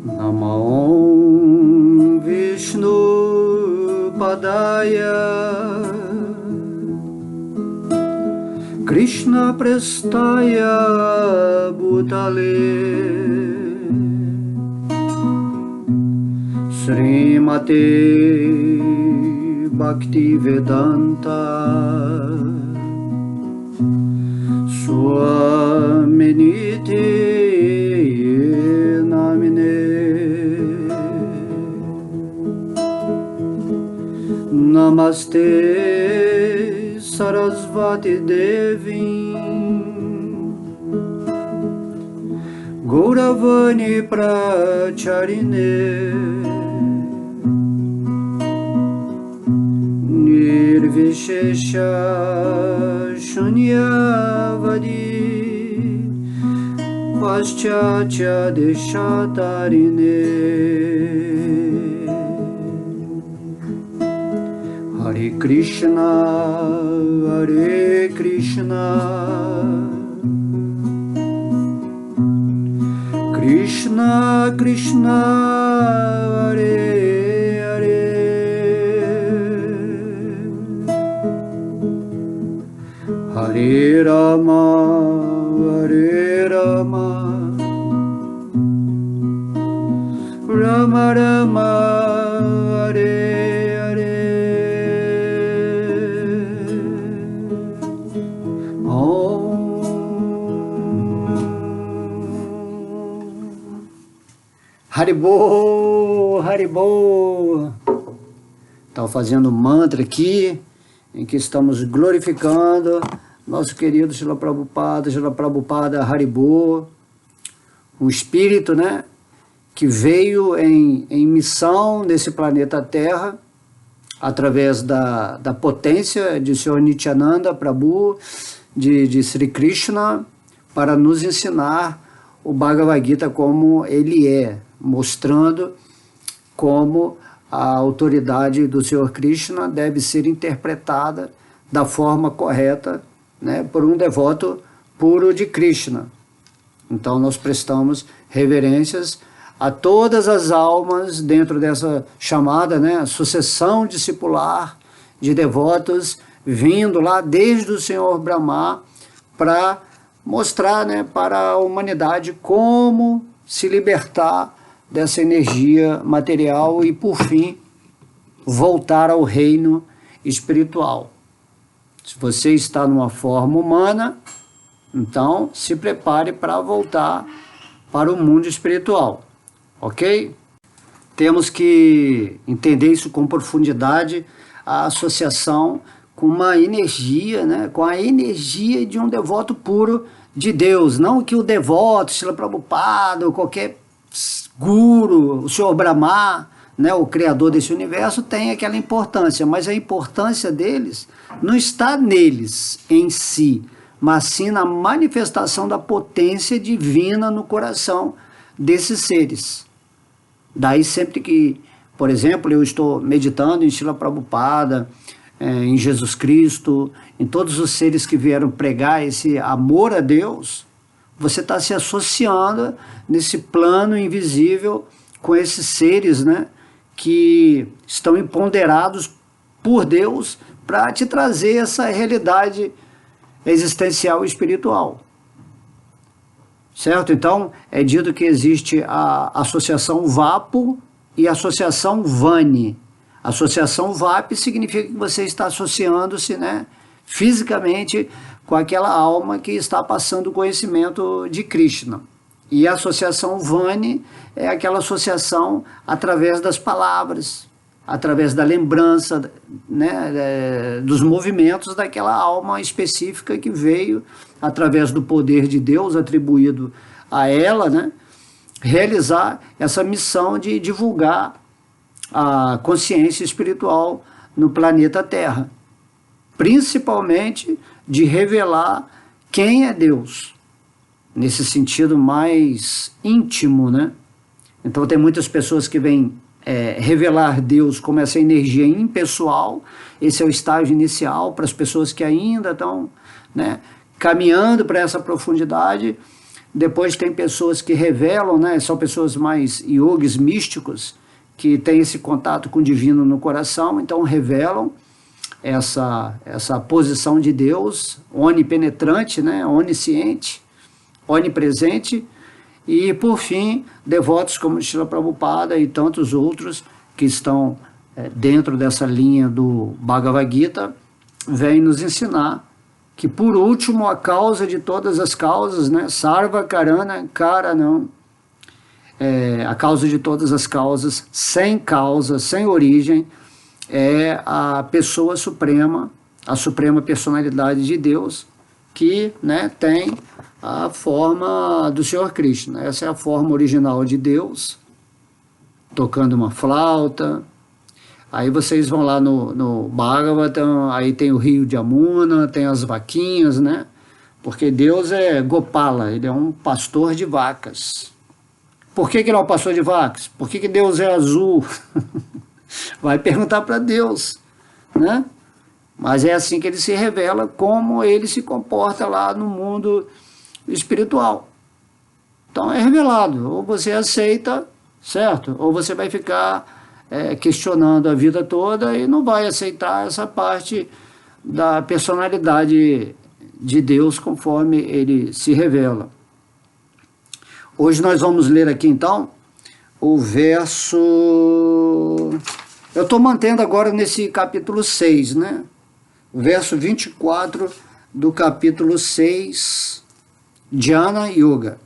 Namo Vishnu Padaya Krishna Prestaya Bhutale Srimate Bhaktivedanta Swaminiti Namine Namaste Sarasvati Devi Gauravani Pracharine Nirvishesha Shunyavadi Paschatya Deshatarine Hare Krishna Krishna Krishna Hare Hare Hare Rama Rama Rama Hare Hare Haribol, Haribol. Estava fazendo um mantra aqui, em que estamos glorificando nosso querido Srila Prabhupada Haribol, um espírito, né, que veio em missão nesse planeta Terra, através da potência de Sr. Nityananda Prabhu, de Sri Krishna, para nos ensinar o Bhagavad Gita como ele é, mostrando como a autoridade do Senhor Krishna deve ser interpretada da forma correta, né, por um devoto puro de Krishna. Então nós prestamos reverências a todas as almas dentro dessa chamada, né, sucessão discipular de devotos vindo lá desde o Senhor Brahma para mostrar, né, para a humanidade como se libertar dessa energia material e, por fim, voltar ao reino espiritual. Se você está numa forma humana, então se prepare para voltar para o mundo espiritual, ok? Temos que entender isso com profundidade, a associação com uma energia, né, com a energia de um devoto puro de Deus, não que o devoto, Srila Prabhupada, ou qualquer guru, o Senhor Brahma, né, o criador desse universo, tem aquela importância, mas a importância deles não está neles em si, mas sim na manifestação da potência divina no coração desses seres. Daí sempre que, por exemplo, eu estou meditando em Srila Prabhupada, em Jesus Cristo, em todos os seres que vieram pregar esse amor a Deus, você está se associando nesse plano invisível com esses seres, né, que estão empoderados por Deus para te trazer essa realidade existencial e espiritual. Certo? Então, é dito que existe a associação Vapo e a associação Vani. Associação VAP significa que você está associando-se, né, fisicamente com aquela alma que está passando o conhecimento de Krishna. E a associação Vani é aquela associação através das palavras, através da lembrança, né, dos movimentos daquela alma específica que veio, através do poder de Deus atribuído a ela, né, realizar essa missão de divulgar a consciência espiritual no planeta Terra, principalmente de revelar quem é Deus, nesse sentido mais íntimo, né? Então tem muitas pessoas que vêm revelar Deus como essa energia impessoal. Esse é o estágio inicial para as pessoas que ainda estão, né, caminhando para essa profundidade. Depois tem pessoas que revelam, né? São pessoas mais yogis místicos, que têm esse contato com o divino no coração, então revelam essa posição de Deus, onipenetrante, né? Onisciente, onipresente. E, por fim, devotos como Srila Prabhupada e tantos outros que estão dentro dessa linha do Bhagavad Gita, vêm nos ensinar que, por último, a causa de todas as causas, né? Sarva Karana Karanam, a causa de todas as causas, sem causa, sem origem, é a pessoa suprema, a suprema personalidade de Deus, que, né, tem a forma do Senhor Krishna. Essa é a forma original de Deus, tocando uma flauta. Aí vocês vão lá no Bhagavatam, aí tem o rio de Amuna, tem as vaquinhas, né? Porque Deus é Gopala, ele é um pastor de vacas. Por que ele é um pastor de vacas? Por que Deus é azul? Vai perguntar para Deus, né? Mas é assim que ele se revela, como ele se comporta lá no mundo espiritual. Então é revelado, ou você aceita, certo? Ou você vai ficar questionando a vida toda e não vai aceitar essa parte da personalidade de Deus conforme ele se revela. Hoje nós vamos ler aqui então o verso... Eu estou mantendo agora nesse capítulo 6, né? O verso 24 do capítulo 6, Jnana Yoga.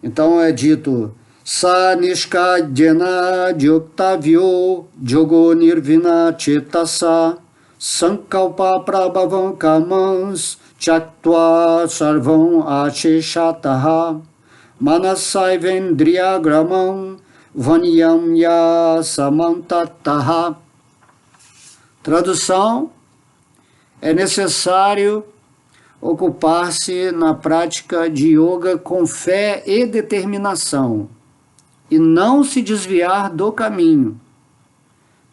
Então é dito: Sa nishkajena yoktavyo jogo nirvina chetasa sankalpa prabhavam kamans chaktva sarvam asheshataha manasaivendriyagramam vanyam ya samantataha. Tradução: é necessário ocupar-se na prática de yoga com fé e determinação, e não se desviar do caminho.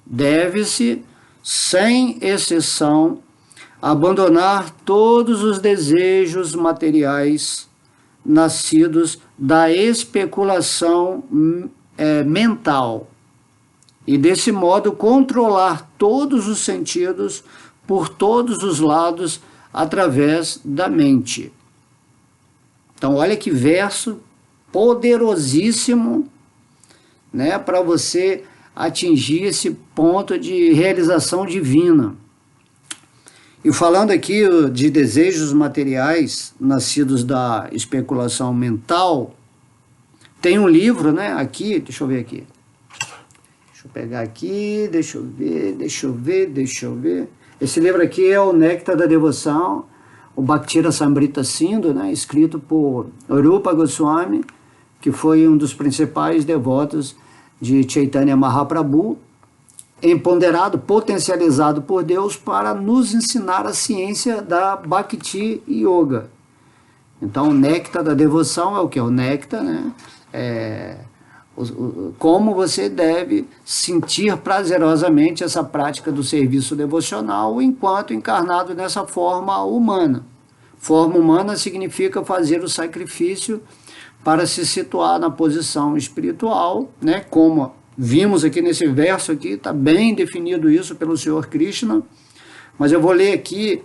Deve-se, sem exceção, abandonar todos os desejos materiais nascidos da especulação mental, e desse modo controlar todos os sentidos por todos os lados através da mente. Então olha que verso poderosíssimo, né, para você atingir esse ponto de realização divina. E falando aqui de desejos materiais nascidos da especulação mental, tem um livro, né, aqui, deixa eu ver aqui. Deixa eu pegar aqui, deixa eu ver. Esse livro aqui é o Néctar da Devoção, o Bhakti Rasamrita Sindhu, né, escrito por Rupa Goswami, que foi um dos principais devotos de Chaitanya Mahaprabhu, empoderado, potencializado por Deus para nos ensinar a ciência da Bhakti Yoga. Então, o Néctar da Devoção é o que? O néctar, né? Como você deve sentir prazerosamente essa prática do serviço devocional enquanto encarnado nessa forma humana. Forma humana significa fazer o sacrifício para se situar na posição espiritual, né? Como vimos aqui nesse verso aqui, está bem definido isso pelo Senhor Krishna, mas eu vou ler aqui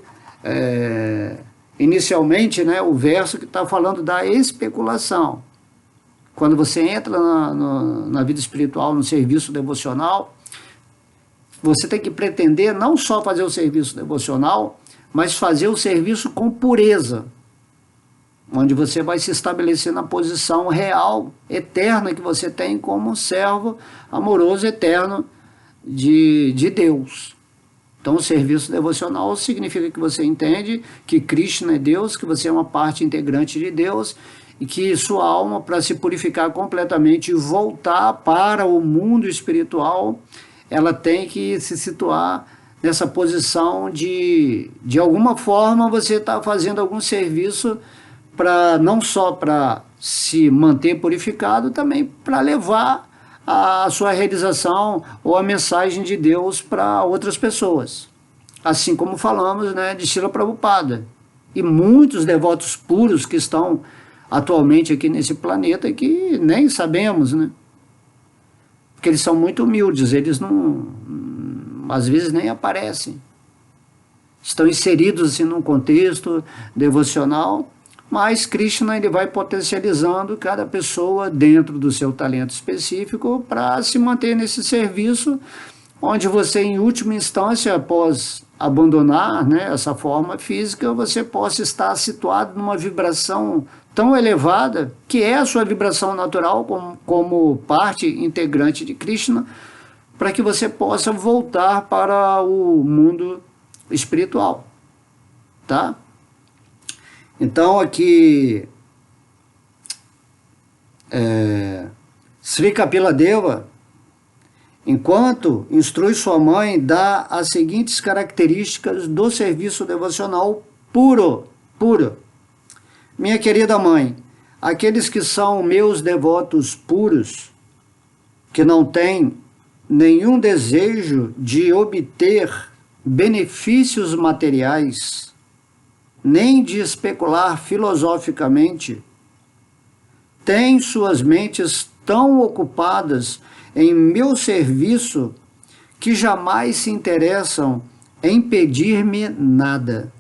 inicialmente, né, o verso que está falando da especulação. Quando você entra na vida espiritual, no serviço devocional, você tem que pretender não só fazer o serviço devocional, mas fazer o serviço com pureza, onde você vai se estabelecer na posição real, eterna, que você tem como servo amoroso eterno de Deus. Então, o serviço devocional significa que você entende que Krishna é Deus, que você é uma parte integrante de Deus, e que sua alma, para se purificar completamente e voltar para o mundo espiritual, ela tem que se situar nessa posição de alguma forma, você está fazendo algum serviço para não só para se manter purificado, também para levar a sua realização ou a mensagem de Deus para outras pessoas. assim como falamos, né, de Srila Prabhupada. E muitos devotos puros que estão atualmente aqui nesse planeta que nem sabemos, né? Porque eles são muito humildes, eles não, às vezes nem aparecem. Estão inseridos assim num contexto devocional, mas Krishna ele vai potencializando cada pessoa dentro do seu talento específico para se manter nesse serviço, onde você, em última instância, após abandonar, né, essa forma física, você possa estar situado numa vibração tão elevada, que é a sua vibração natural como parte integrante de Krishna, para que você possa voltar para o mundo espiritual, tá? Então aqui Sri Kapila Deva, enquanto instrui sua mãe, dá as seguintes características do serviço devocional puro. Minha querida mãe, aqueles que são meus devotos puros, que não têm nenhum desejo de obter benefícios materiais, nem de especular filosoficamente, têm suas mentes tão ocupadas em meu serviço que jamais se interessam em pedir-me nada,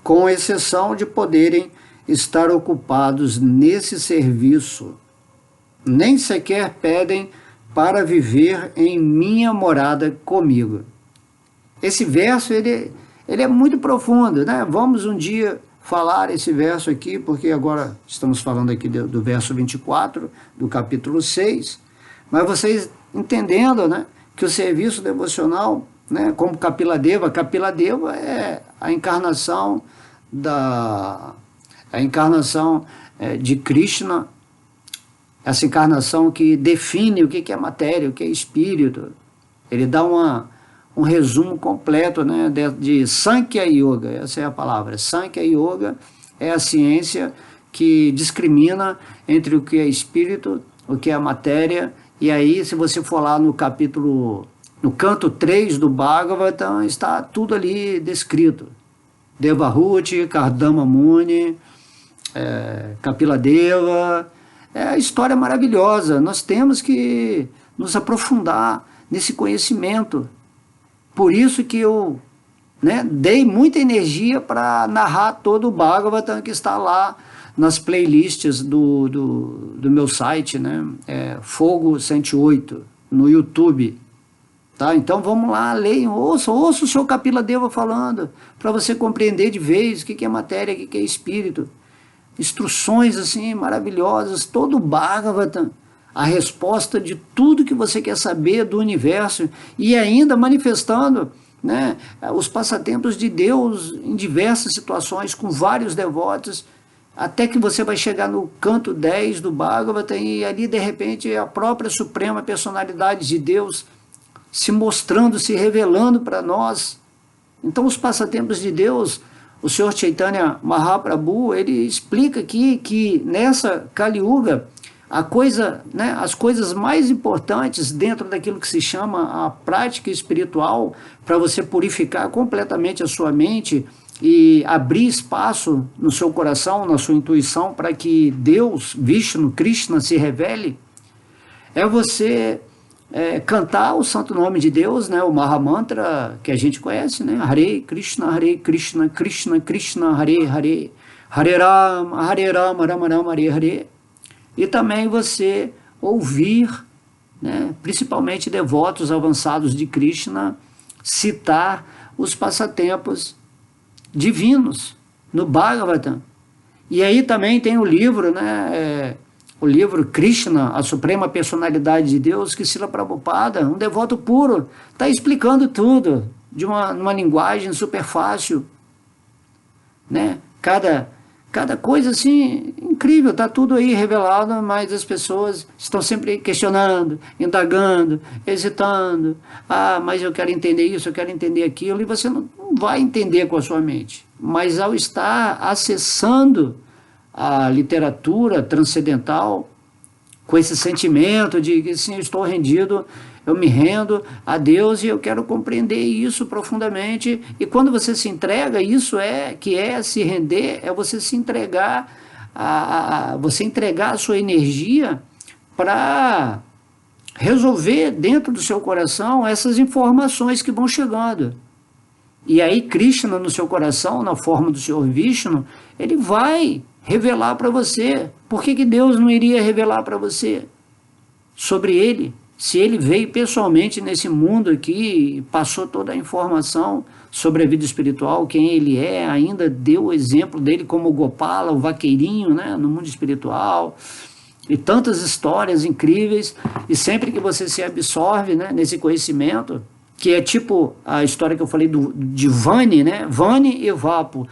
com exceção de poderem estar ocupados nesse serviço. Nem sequer pedem para viver em minha morada comigo. Esse verso ele é muito profundo, né? Vamos um dia falar esse verso aqui, porque agora estamos falando aqui do verso 24, do capítulo 6, mas vocês entendendo, né, que o serviço devocional, né, como Kapila Deva é a encarnação de Krishna, essa encarnação que define o que é matéria, o que é espírito. Ele dá um resumo completo, né, de Sankhya Yoga, essa é a palavra. Sankhya Yoga é a ciência que discrimina entre o que é espírito, o que é matéria, e aí se você for lá no canto 3 do Bhagavatam, está tudo ali descrito. Devahuti, Kardama Muni, Kapila Deva, é a história maravilhosa. Nós temos que nos aprofundar nesse conhecimento. Por isso que eu, né, dei muita energia para narrar todo o Bhagavatam que está lá nas playlists do meu site, né, Fogo 108, no YouTube. Tá? Então vamos lá, leiam, ouça o seu Kapila Deva falando, para você compreender de vez o que é matéria, o que é espírito. Instruções assim maravilhosas, todo o Bhagavatam, a resposta de tudo que você quer saber do universo, e ainda manifestando, né, os passatempos de Deus em diversas situações, com vários devotos, até que você vai chegar no canto 10 do Bhagavatam, e ali de repente a própria Suprema Personalidade de Deus se mostrando, se revelando para nós. Então os passatempos de Deus, o Senhor Chaitanya Mahaprabhu, ele explica aqui que nessa Kali Yuga, né, as coisas mais importantes dentro daquilo que se chama a prática espiritual, para você purificar completamente a sua mente e abrir espaço no seu coração, na sua intuição, para que Deus, Vishnu, Krishna se revele, é você cantar o santo nome de Deus, né, o Mahamantra que a gente conhece, né, Hare Krishna, Krishna Krishna, Hare Hare, Hare Rama, Rama Rama, Hare Hare. E também você ouvir, né, principalmente devotos avançados de Krishna, citar os passatempos divinos no Bhagavatam. E aí também tem o livro, né, o livro Krishna, a Suprema Personalidade de Deus, que Srila Prabhupada, um devoto puro, está explicando tudo de numa linguagem super fácil, né? Cada coisa assim incrível, está tudo aí revelado, mas as pessoas estão sempre questionando, indagando, hesitando. Mas eu quero entender isso, eu quero entender aquilo, e você não vai entender com a sua mente. Mas ao estar acessando a literatura transcendental, com esse sentimento de que sim, eu estou rendido, eu me rendo a Deus e eu quero compreender isso profundamente. E quando você se entrega, isso que é se render, é você se entregar, você entregar a sua energia para resolver dentro do seu coração essas informações que vão chegando. E aí Krishna no seu coração, na forma do Senhor Vishnu, ele vai revelar para você. Por que Deus não iria revelar para você sobre ele? Se ele veio pessoalmente nesse mundo aqui, passou toda a informação sobre a vida espiritual, quem ele é, ainda deu o exemplo dele como Gopala, o vaqueirinho, né, no mundo espiritual, e tantas histórias incríveis, e sempre que você se absorve, né, nesse conhecimento, que é tipo a história que eu falei de Vani, né? Vani e Vapo.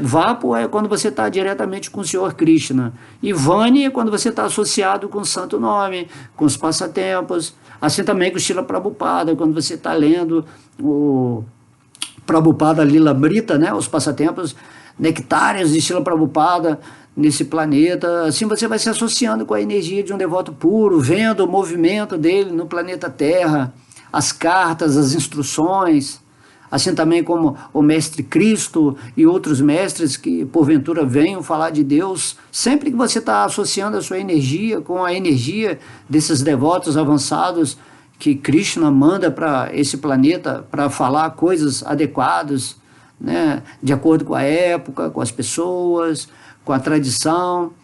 Vapo é quando você está diretamente com o Senhor Krishna. E Vani é quando você está associado com o santo nome, com os passatempos. Assim também com o Srila Prabhupada, quando você está lendo o Prabhupada Lilamrita, né? Os passatempos nectários de Srila Prabhupada nesse planeta. Assim você vai se associando com a energia de um devoto puro, vendo o movimento dele no planeta Terra, as cartas, as instruções, assim também como o Mestre Cristo e outros mestres que porventura venham falar de Deus. Sempre que você está associando a sua energia com a energia desses devotos avançados que Krishna manda para esse planeta para falar coisas adequadas, né, de acordo com a época, com as pessoas, com a tradição.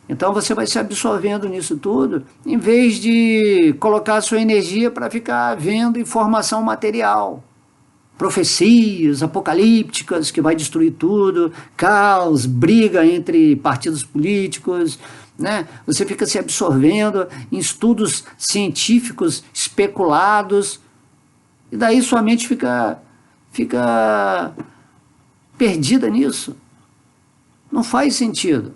Então você vai se absorvendo nisso tudo, em vez de colocar a sua energia para ficar vendo informação material, profecias apocalípticas que vai destruir tudo, caos, briga entre partidos políticos, né? Você fica se absorvendo em estudos científicos especulados, e daí sua mente fica perdida nisso. Não faz sentido.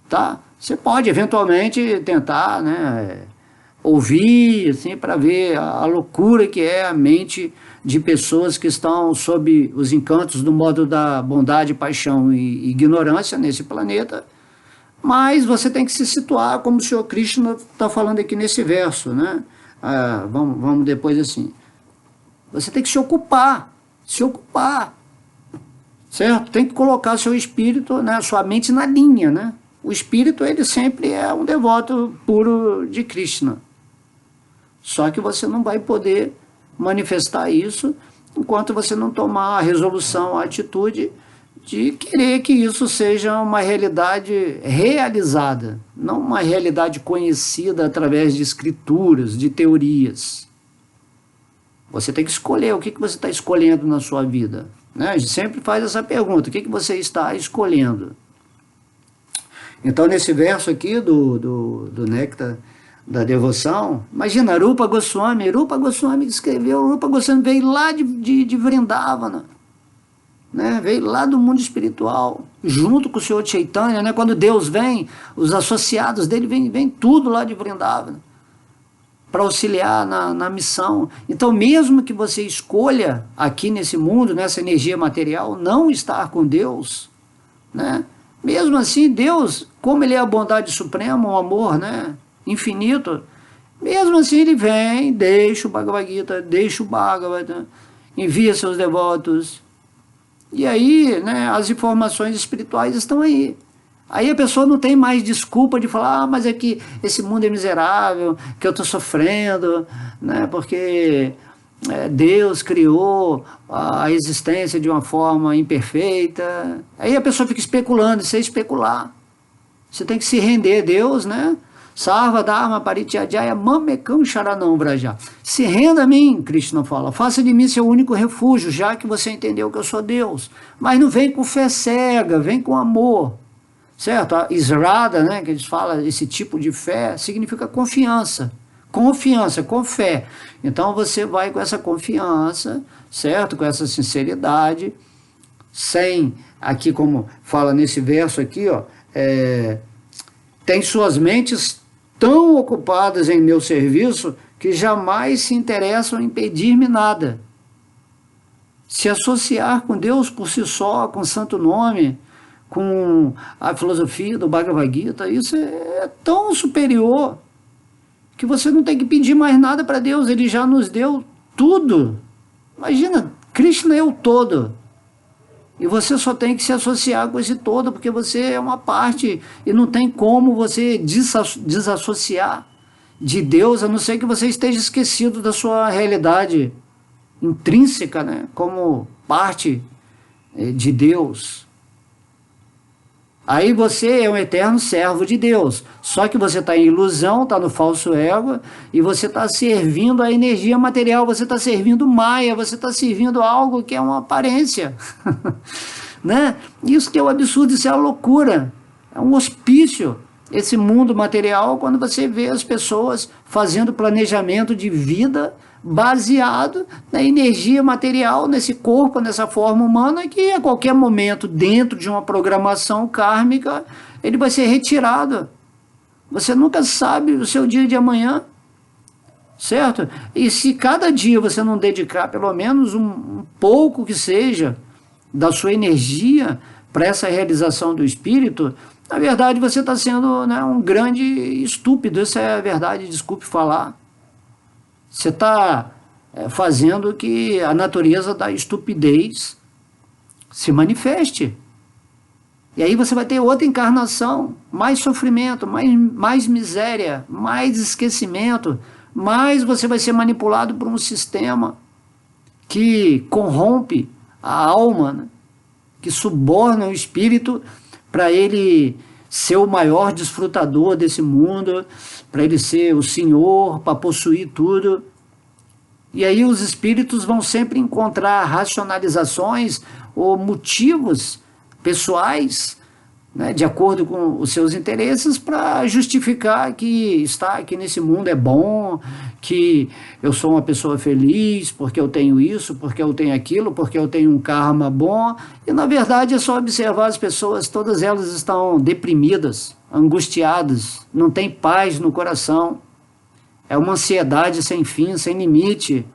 Tá? Você pode eventualmente tentar, né, ouvir assim, para ver a loucura que é a mente de pessoas que estão sob os encantos do modo da bondade, paixão e ignorância nesse planeta, mas você tem que se situar como o Senhor Krishna está falando aqui nesse verso, né? Vamos depois assim, você tem que se ocupar, certo? Tem que colocar seu espírito, né, sua mente na linha, né? O espírito, ele sempre é um devoto puro de Krishna. Só que você não vai poder manifestar isso enquanto você não tomar a resolução, a atitude de querer que isso seja uma realidade realizada, não uma realidade conhecida através de escrituras, de teorias. Você tem que escolher o que você está escolhendo na sua vida, né? A gente sempre faz essa pergunta, o que você está escolhendo? Então, nesse verso aqui do Néctar da Devoção, imagina, Rupa Goswami escreveu, Rupa Goswami veio lá de Vrindavana, né? Veio lá do mundo espiritual, junto com o Senhor Chaitanya, né? Quando Deus vem, os associados dele vem tudo lá de Vrindavana, para auxiliar na missão. Então, mesmo que você escolha aqui nesse mundo, nessa energia material, não estar com Deus, né? Mesmo assim, Deus, como ele é a bondade suprema, o amor, né, infinito, mesmo assim ele vem, deixa o Bhagavad Gita, deixa o Bhagavata, envia seus devotos. E aí, né, as informações espirituais estão aí. Aí a pessoa não tem mais desculpa de falar, mas é que esse mundo é miserável, que eu estou sofrendo, né, porque Deus criou a existência de uma forma imperfeita. Aí a pessoa fica especulando, isso é especular. Você tem que se render a Deus, né? Sarva Dharma Parityajaya Mamekam Sharanam Vraja. Se renda a mim, Krishna fala, faça de mim seu único refúgio, já que você entendeu que eu sou Deus. Mas não vem com fé cega, vem com amor. Certo? A Israda, né, que eles falam, esse tipo de fé, significa confiança. Confiança, com fé. Então você vai com essa confiança, certo? Com essa sinceridade, sem, aqui como fala nesse verso aqui, ó, tem suas mentes tão ocupadas em meu serviço que jamais se interessam em pedir-me nada. Se associar com Deus por si só, com o santo nome, com a filosofia do Bhagavad Gita, isso é tão superior que você não tem que pedir mais nada para Deus, Ele já nos deu tudo. Imagina, Krishna é o todo. E você só tem que se associar com esse todo, porque você é uma parte, e não tem como você desassociar de Deus, a não ser que você esteja esquecido da sua realidade intrínseca, né? Como parte de Deus. Aí você é um eterno servo de Deus, só que você está em ilusão, está no falso ego, e você está servindo a energia material, você está servindo Maia, você está servindo algo que é uma aparência. Né? Isso que é o absurdo, isso é a loucura, é um hospício, esse mundo material, quando você vê as pessoas fazendo planejamento de vida baseado na energia material, nesse corpo, nessa forma humana, que a qualquer momento, dentro de uma programação kármica, ele vai ser retirado. Você nunca sabe o seu dia de amanhã, certo? E se cada dia você não dedicar pelo menos um pouco que seja da sua energia para essa realização do espírito, na verdade você está sendo, né, um grande estúpido, essa é a verdade, desculpe falar. Você está fazendo que a natureza da estupidez se manifeste. E aí você vai ter outra encarnação, mais sofrimento, mais miséria, mais esquecimento, mais você vai ser manipulado por um sistema que corrompe a alma, né? Que suborna o espírito para ele ser o maior desfrutador desse mundo, para ele ser o senhor, para possuir tudo. E aí os espíritos vão sempre encontrar racionalizações ou motivos pessoais, né, de acordo com os seus interesses, para justificar que estar aqui nesse mundo é bom, que eu sou uma pessoa feliz, porque eu tenho isso, porque eu tenho aquilo, porque eu tenho um karma bom. E na verdade é só observar as pessoas, todas elas estão deprimidas, angustiadas, não tem paz no coração. É uma ansiedade sem fim, sem limite.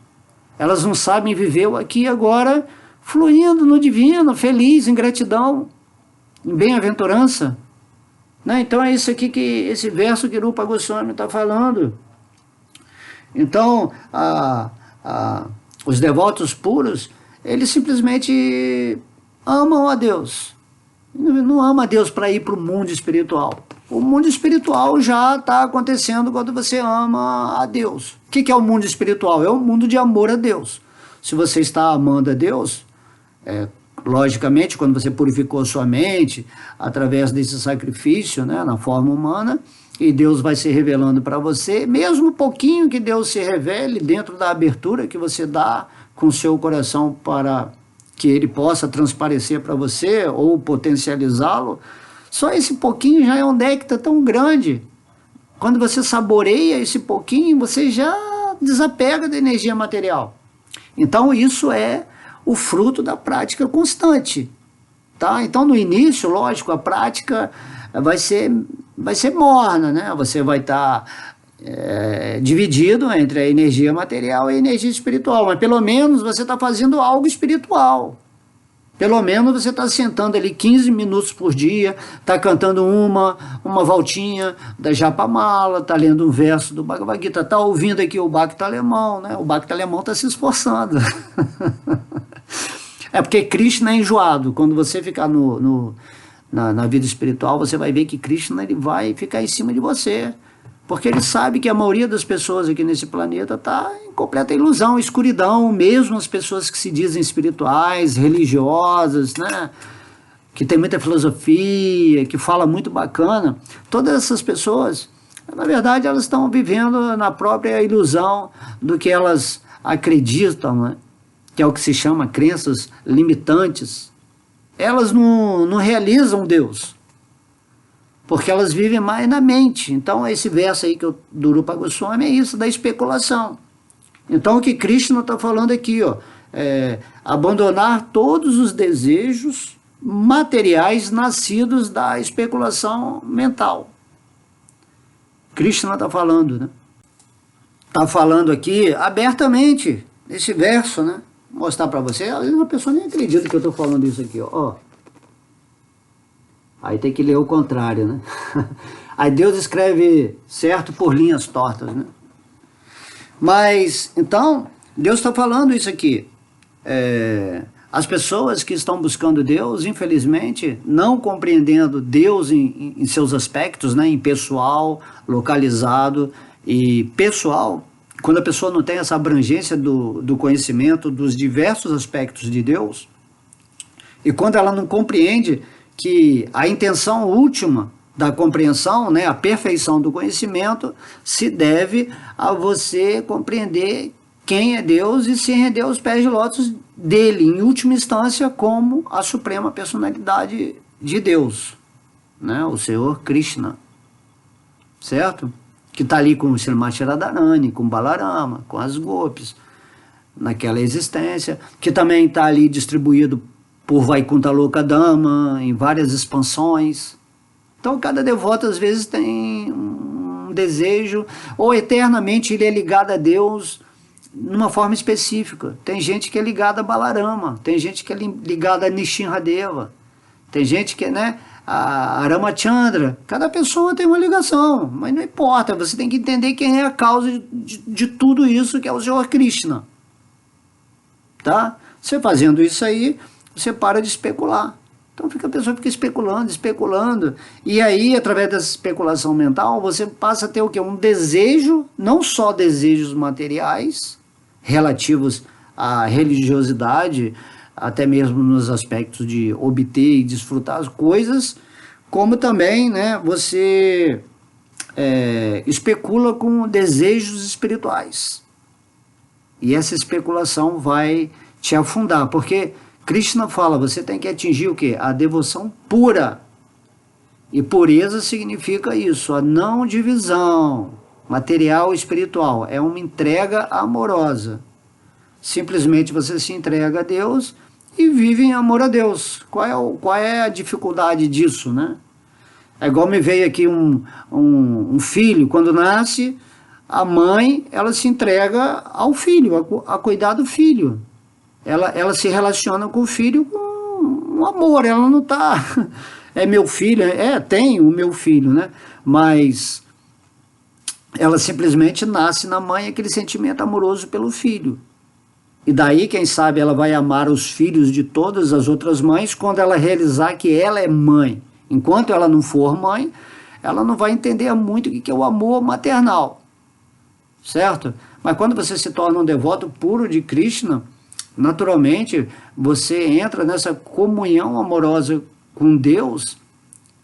Elas não sabem viver o aqui e agora, fluindo no divino, feliz, em gratidão, em bem-aventurança. Né? Então é isso aqui que esse verso que Rupa Goswami está falando. Então, os devotos puros, eles simplesmente amam a Deus. Não ama a Deus para ir para o mundo espiritual. O mundo espiritual já está acontecendo quando você ama a Deus. O que é o mundo espiritual? É um mundo de amor a Deus. Se você está amando a Deus, logicamente, quando você purificou sua mente, através desse sacrifício, né, na forma humana, e Deus vai se revelando para você, mesmo pouquinho que Deus se revele dentro da abertura que você dá com o seu coração para que ele possa transparecer para você ou potencializá-lo, só esse pouquinho já é um néctar tão grande. Quando você saboreia esse pouquinho, você já desapega da energia material. Então isso é o fruto da prática constante. Tá? Então no início, lógico, a prática vai ser morna, né? Você vai estar dividido entre a energia material e a energia espiritual, mas pelo menos você está fazendo algo espiritual. Pelo menos você está sentando ali 15 minutos por dia, está cantando uma voltinha da Japamala, está lendo um verso do Bhagavad Gita, está ouvindo aqui o Bhakta alemão, né? O Bhakta alemão está se esforçando. É porque Krishna é enjoado. Quando você ficar na vida espiritual, você vai ver que Krishna ele vai ficar em cima de você. Porque ele sabe que a maioria das pessoas aqui nesse planeta está em completa ilusão, escuridão, mesmo as pessoas que se dizem espirituais, religiosas, né? Que tem muita filosofia, que fala muito bacana, todas essas pessoas, na verdade, elas estão vivendo na própria ilusão do que elas acreditam, né? Que é o que se chama crenças limitantes. Elas não realizam Deus, porque elas vivem mais na mente. Então esse verso aí do Rupa Goswami é isso, da especulação. Então o que Krishna está falando aqui, ó, abandonar todos os desejos materiais nascidos da especulação mental. Krishna está falando, né? Está falando aqui abertamente, esse verso, né? Vou mostrar para você, às vezes a pessoa nem acredita que eu estou falando isso aqui, ó. Aí tem que ler o contrário, né? Aí Deus escreve certo por linhas tortas, né? Mas, então, Deus está falando isso aqui. As pessoas que estão buscando Deus, infelizmente, não compreendendo Deus em seus aspectos, né, em pessoal, localizado e pessoal, quando a pessoa não tem essa abrangência do conhecimento dos diversos aspectos de Deus, e quando ela não compreende que a intenção última da compreensão, né, a perfeição do conhecimento, se deve a você compreender quem é Deus e se render aos pés de lótus dele, em última instância, como a suprema personalidade de Deus, né, o Senhor Krishna, certo? Que está ali com o Srimati Radharani, com Balarama, com as Gopis, naquela existência, que também está ali distribuído por Vaikuntha Lokadama, em várias expansões. Então cada devoto às vezes tem um desejo, ou eternamente ele é ligado a Deus numa forma específica. Tem gente que é ligada a Balarama, tem gente que é ligada a Nishinradeva, tem gente que é, né, a Ramachandra. Cada pessoa tem uma ligação, mas não importa, você tem que entender quem é a causa de tudo isso, que é o Senhor Krishna. Tá? Você fazendo isso aí, você para de especular. Então a pessoa fica especulando, especulando, e aí, através dessa especulação mental, você passa a ter o quê? Um desejo, não só desejos materiais, relativos à religiosidade, até mesmo nos aspectos de obter e desfrutar as coisas, como também, né, você especula com desejos espirituais. E essa especulação vai te afundar, porque Krishna fala, você tem que atingir o quê? A devoção pura. E pureza significa isso, a não divisão material e espiritual. É uma entrega amorosa. Simplesmente você se entrega a Deus e vive em amor a Deus. Qual é a dificuldade disso, né? É igual me veio aqui um filho, quando nasce, a mãe, ela se entrega ao filho, a cuidar do filho. Ela se relaciona com o filho com um amor, ela não está... É meu filho, tem o meu filho, né? Mas ela simplesmente nasce na mãe aquele sentimento amoroso pelo filho. E daí, quem sabe, ela vai amar os filhos de todas as outras mães quando ela realizar que ela é mãe. Enquanto ela não for mãe, ela não vai entender muito o que é o amor maternal, certo? Mas quando você se torna um devoto puro de Krishna, naturalmente, você entra nessa comunhão amorosa com Deus,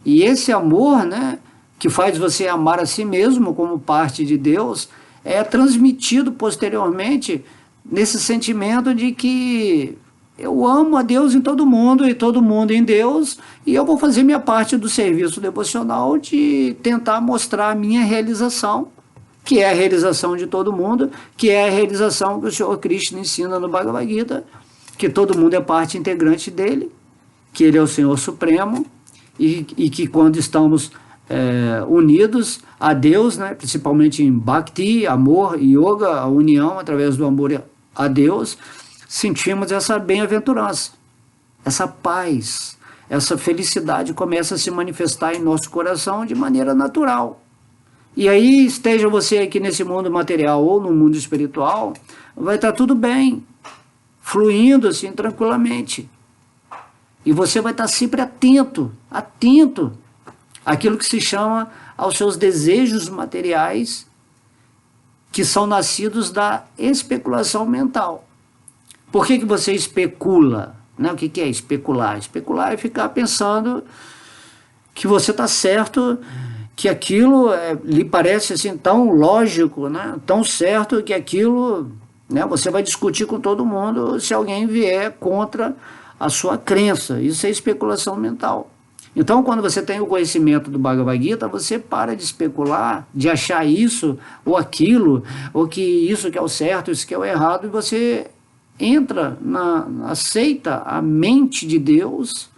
e esse amor, né, que faz você amar a si mesmo como parte de Deus, é transmitido posteriormente nesse sentimento de que eu amo a Deus em todo mundo e todo mundo em Deus, e eu vou fazer minha parte do serviço devocional de tentar mostrar a minha realização, que é a realização de todo mundo, que é a realização que o Senhor Krishna ensina no Bhagavad Gita, que todo mundo é parte integrante dele, que ele é o Senhor Supremo, e que quando estamos unidos a Deus, né, principalmente em Bhakti, amor e Yoga, a união através do amor a Deus, sentimos essa bem-aventurança, essa paz, essa felicidade começa a se manifestar em nosso coração de maneira natural. E aí, esteja você aqui nesse mundo material ou no mundo espiritual, vai estar tudo bem, fluindo assim tranquilamente. E você vai estar sempre atento àquilo que se chama aos seus desejos materiais, que são nascidos da especulação mental. Por que você especula? Né? O que é especular? Especular é ficar pensando que você está certo, que aquilo lhe parece assim tão lógico, né? Tão certo que aquilo, né? Você vai discutir com todo mundo se alguém vier contra a sua crença. Isso é especulação mental. Então, quando você tem o conhecimento do Bhagavad Gita, você para de especular, de achar isso ou aquilo, ou que isso que é o certo, isso que é o errado, e você entra, aceita a mente de Deus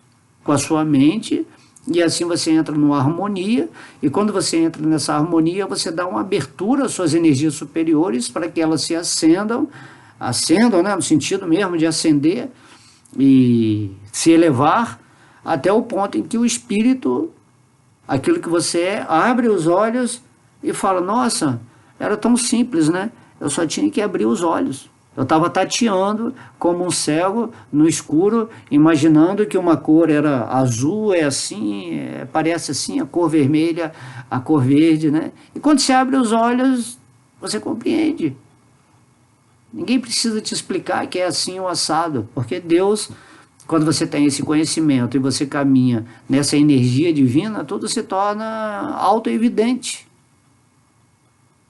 com a sua mente, e assim você entra numa harmonia, e quando você entra nessa harmonia, você dá uma abertura às suas energias superiores para que elas se acendam, né, no sentido mesmo de acender e se elevar, até o ponto em que o espírito, aquilo que você é, abre os olhos e fala, nossa, era tão simples, né? Eu só tinha que abrir os olhos. Eu estava tateando como um cego no escuro, imaginando que uma cor era azul, é assim, parece assim, a cor vermelha, a cor verde, né? E quando você abre os olhos, você compreende. Ninguém precisa te explicar que é assim o assado, porque Deus, quando você tem esse conhecimento e você caminha nessa energia divina, tudo se torna auto-evidente.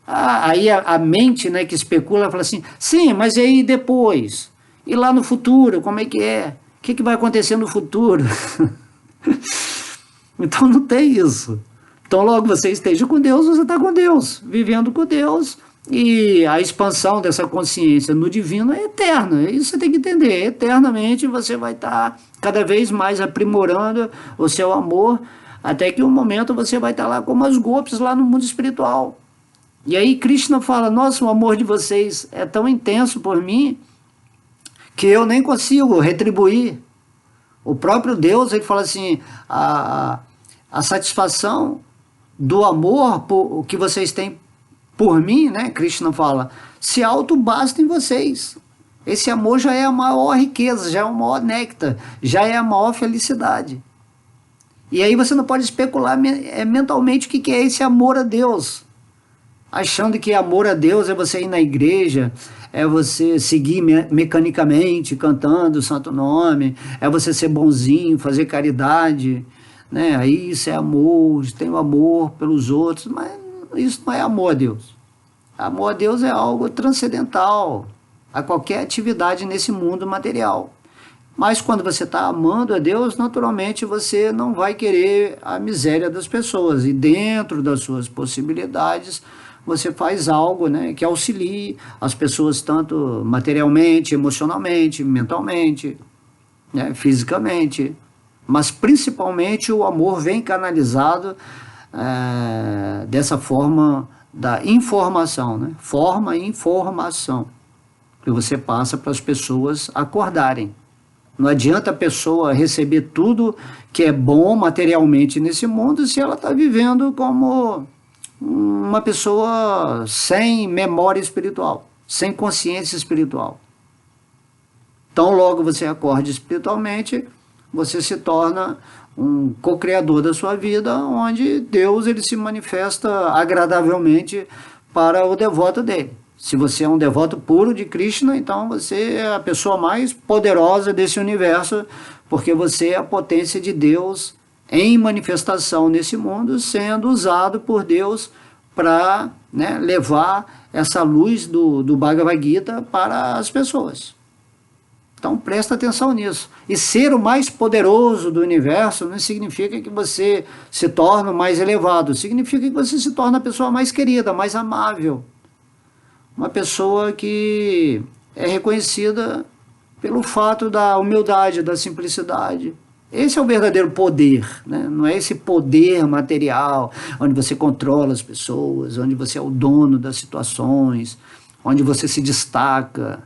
Aí a mente, né, que especula, fala assim, sim, mas e aí depois? E lá no futuro, como é que é? O que vai acontecer no futuro? Então não tem isso. Então logo você esteja com Deus, você está com Deus, vivendo com Deus, e a expansão dessa consciência no divino é eterna. Isso você tem que entender. Eternamente você vai estar cada vez mais aprimorando o seu amor, até que um momento você vai estar lá como as golpes lá no mundo espiritual. E aí Krishna fala, nossa, o amor de vocês é tão intenso por mim que eu nem consigo retribuir. O próprio Deus, ele fala assim, a satisfação do amor que vocês têm por mim, né? Krishna fala, se auto-basta em vocês. Esse amor já é a maior riqueza, já é o maior néctar, já é a maior felicidade. E aí você não pode especular mentalmente o que é esse amor a Deus. Achando que amor a Deus é você ir na igreja, é você seguir mecanicamente, cantando o santo nome, é você ser bonzinho, fazer caridade, né? Aí isso é amor, tem o amor pelos outros, mas isso não é amor a Deus. Amor a Deus é algo transcendental a qualquer atividade nesse mundo material. Mas quando você está amando a Deus, naturalmente você não vai querer a miséria das pessoas. E dentro das suas possibilidades, você faz algo, né, que auxilie as pessoas tanto materialmente, emocionalmente, mentalmente, né, fisicamente. Mas principalmente o amor vem canalizado dessa forma da informação, né? Forma e informação que você passa para as pessoas acordarem. Não adianta a pessoa receber tudo que é bom materialmente nesse mundo se ela está vivendo como uma pessoa sem memória espiritual, sem consciência espiritual. Então, logo você acorde espiritualmente, você se torna um co-criador da sua vida, onde Deus ele se manifesta agradavelmente para o devoto dele. Se você é um devoto puro de Krishna, então você é a pessoa mais poderosa desse universo, porque você é a potência de Deus em manifestação nesse mundo, sendo usado por Deus para, né, levar essa luz do Bhagavad Gita para as pessoas. Então presta atenção nisso. E ser o mais poderoso do universo não significa que você se torna o mais elevado, significa que você se torna a pessoa mais querida, mais amável. Uma pessoa que é reconhecida pelo fato da humildade, da simplicidade. Esse é o verdadeiro poder, né? Não é esse poder material, onde você controla as pessoas, onde você é o dono das situações, onde você se destaca.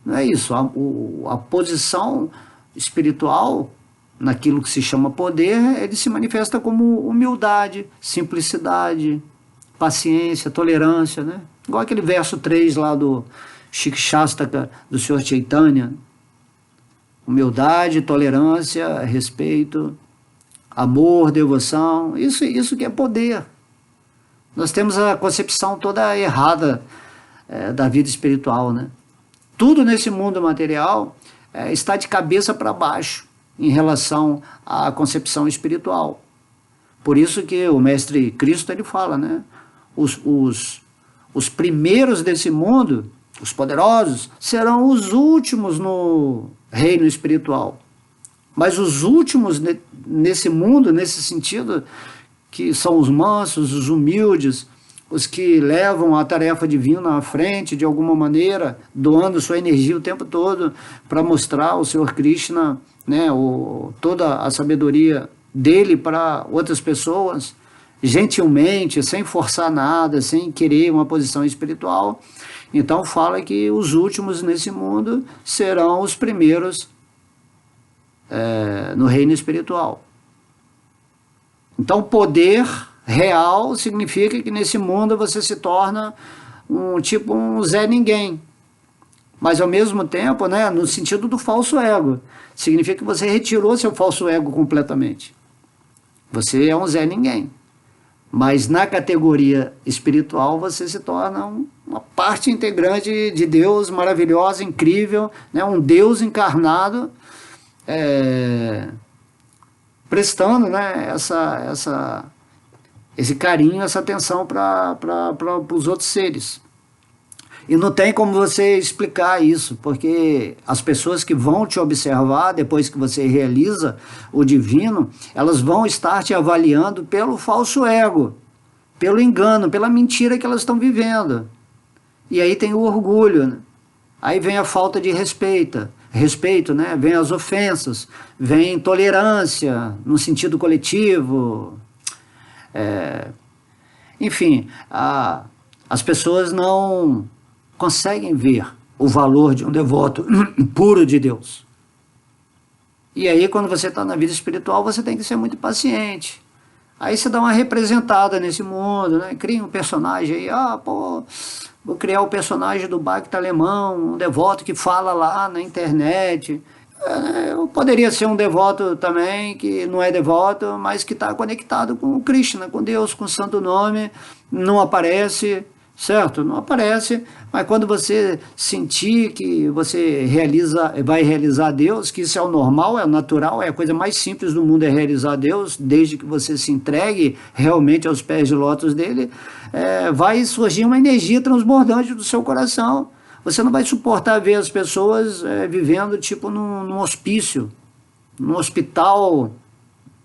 Não é isso. A posição espiritual, naquilo que se chama poder, ele se manifesta como humildade, simplicidade, paciência, tolerância, né? Igual aquele verso 3 lá do Shikshastaka, do Sr. Chaitanya. Humildade, tolerância, respeito, amor, devoção, isso que é poder. Nós temos a concepção toda errada da vida espiritual, né? Tudo nesse mundo material está de cabeça para baixo em relação à concepção espiritual. Por isso que o Mestre Cristo ele fala, né? Os primeiros desse mundo, os poderosos, serão os últimos no reino espiritual. Mas os últimos nesse mundo, nesse sentido, que são os mansos, os humildes, os que levam a tarefa divina à frente de alguma maneira, doando sua energia o tempo todo para mostrar o Senhor Krishna, né, toda a sabedoria dele para outras pessoas, gentilmente, sem forçar nada, sem querer uma posição espiritual. Então fala que os últimos nesse mundo serão os primeiros no reino espiritual. Então poder real significa que nesse mundo você se torna tipo um Zé Ninguém. Mas ao mesmo tempo, né, no sentido do falso ego, significa que você retirou seu falso ego completamente. Você é um Zé Ninguém. Mas na categoria espiritual você se torna uma parte integrante de Deus maravilhosa, incrível, né? Um Deus encarnado, prestando, né, esse carinho, essa atenção para os outros seres. E não tem como você explicar isso, porque as pessoas que vão te observar depois que você realiza o divino, elas vão estar te avaliando pelo falso ego, pelo engano, pela mentira que elas estão vivendo. E aí tem o orgulho, né? Aí vem a falta de respeito, né? Vem as ofensas, vem intolerância no sentido coletivo. Enfim, as pessoas não conseguem ver o valor de um devoto puro de Deus. E aí, quando você está na vida espiritual, você tem que ser muito paciente. Aí você dá uma representada nesse mundo, né? Cria um personagem aí, vou criar o personagem do Bacta Alemão, um devoto que fala lá na internet. Eu poderia ser um devoto também, que não é devoto, mas que está conectado com o Krishna, com Deus, com o santo nome, não aparece, certo? Não aparece, mas quando você sentir que você vai realizar Deus, que isso é o normal, é o natural, é a coisa mais simples do mundo, é realizar Deus, desde que você se entregue realmente aos pés de lótus dele, vai surgir uma energia transbordante do seu coração. Você não vai suportar ver as pessoas vivendo tipo num hospício, num hospital,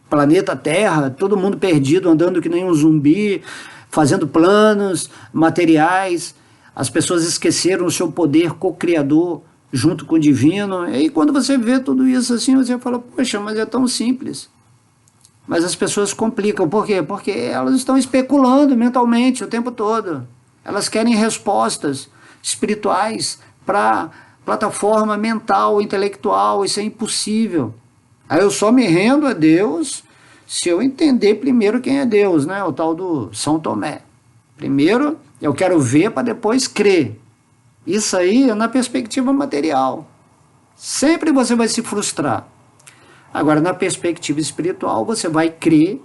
planeta Terra, todo mundo perdido, andando que nem um zumbi, fazendo planos materiais. As pessoas esqueceram o seu poder co-criador junto com o divino. E aí, quando você vê tudo isso assim, você fala, poxa, mas é tão simples. Mas as pessoas complicam. Por quê? Porque elas estão especulando mentalmente o tempo todo. Elas querem respostas espirituais para plataforma mental, intelectual. Isso é impossível. Aí eu só me rendo a Deus se eu entender primeiro quem é Deus, né? O tal do São Tomé. Primeiro eu quero ver para depois crer. Isso aí é na perspectiva material. Sempre você vai se frustrar. Agora, na perspectiva espiritual, você vai crer,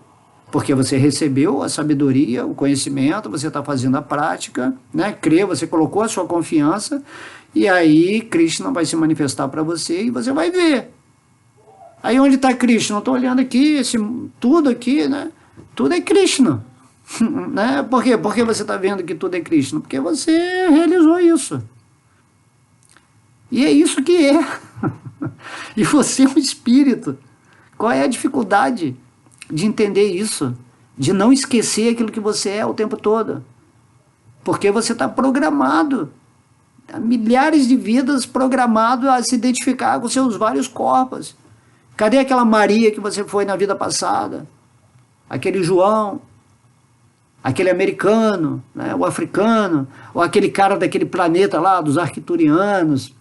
porque você recebeu a sabedoria, o conhecimento, você está fazendo a prática, né? Crer, você colocou a sua confiança, e aí Krishna vai se manifestar para você e você vai ver. Aí onde está Krishna? Eu estou olhando aqui, tudo aqui, né? Tudo é Krishna. Né? Por quê? Porque você está vendo que tudo é Krishna? Porque você realizou isso. E é isso que é. E você é um espírito. Qual é a dificuldade de entender isso? De não esquecer aquilo que você é o tempo todo. Porque você está programado. Há milhares de vidas programado a se identificar com seus vários corpos. Cadê aquela Maria que você foi na vida passada? Aquele João? Aquele americano, né, o africano, ou aquele cara daquele planeta lá, dos arcturianos,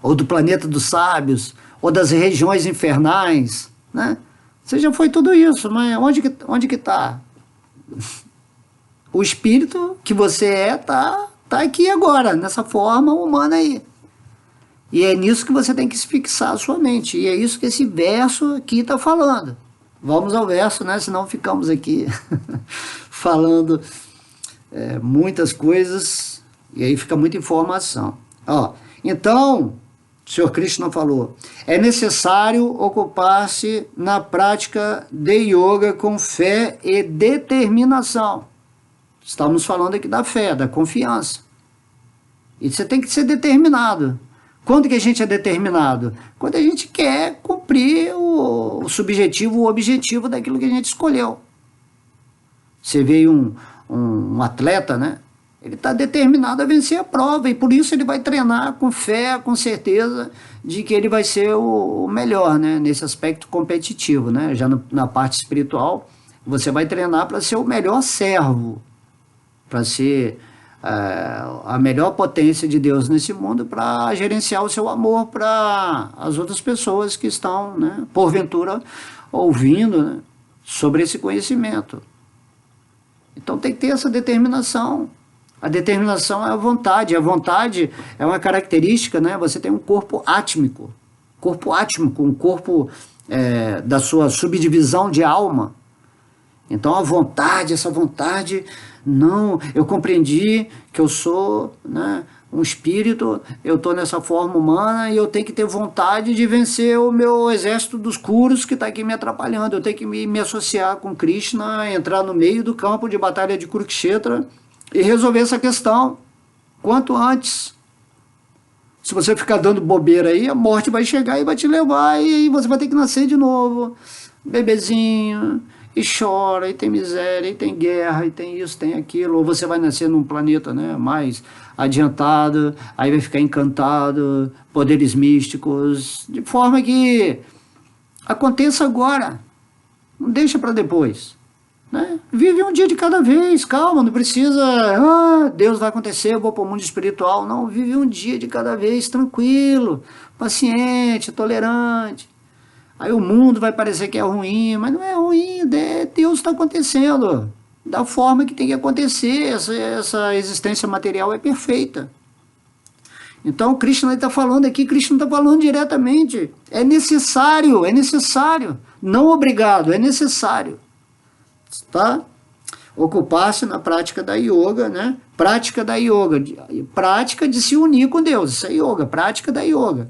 ou do planeta dos sábios, ou das regiões infernais, né? Você já foi tudo isso, mas onde que está? O espírito que você tá aqui agora, nessa forma humana aí. E é nisso que você tem que se fixar a sua mente, e é isso que esse verso aqui está falando. Vamos ao verso, né? Senão ficamos aqui falando muitas coisas e aí fica muita informação. Então, o Senhor Krishna falou, é necessário ocupar-se na prática de yoga com fé e determinação. Estamos falando aqui da fé, da confiança. E você tem que ser determinado. Quando que a gente é determinado? Quando a gente quer cumprir o subjetivo, o objetivo daquilo que a gente escolheu. Você vê um atleta, né? Ele está determinado a vencer a prova e por isso ele vai treinar com fé, com certeza de que ele vai ser o melhor, né? Nesse aspecto competitivo, né? Já na parte espiritual, você vai treinar para ser o melhor servo, para ser a melhor potência de Deus nesse mundo, para gerenciar o seu amor para as outras pessoas que estão, né, porventura, ouvindo, né, sobre esse conhecimento. Então tem que ter essa determinação. A determinação é a vontade. A vontade é uma característica, né? Você tem um corpo átmico. Corpo átmico, um corpo da sua subdivisão de alma. Então a vontade, essa vontade, não, eu compreendi que eu sou, né, um espírito, eu estou nessa forma humana e eu tenho que ter vontade de vencer o meu exército dos Kuros que está aqui me atrapalhando. Eu tenho que me associar com Krishna, entrar no meio do campo de batalha de Kurukshetra e resolver essa questão quanto antes. Se você ficar dando bobeira aí, a morte vai chegar e vai te levar, e aí você vai ter que nascer de novo, bebezinho, e chora, e tem miséria, e tem guerra, e tem isso, tem aquilo. Ou você vai nascer num planeta, né, mais adiantado, aí vai ficar encantado, poderes místicos, de forma que aconteça agora, não deixa para depois. Né? Vive um dia de cada vez, calma, não precisa, Deus vai acontecer, eu vou para o mundo espiritual. Não, vive um dia de cada vez, tranquilo, paciente, tolerante. Aí o mundo vai parecer que é ruim, mas não é ruim, Deus está acontecendo da forma que tem que acontecer, essa existência material é perfeita. Então Krishna está falando aqui, Krishna está falando diretamente, é necessário, não obrigado, é necessário. Tá? Ocupar-se na prática da yoga, né? Prática da yoga, prática de se unir com Deus, isso é yoga, prática da yoga.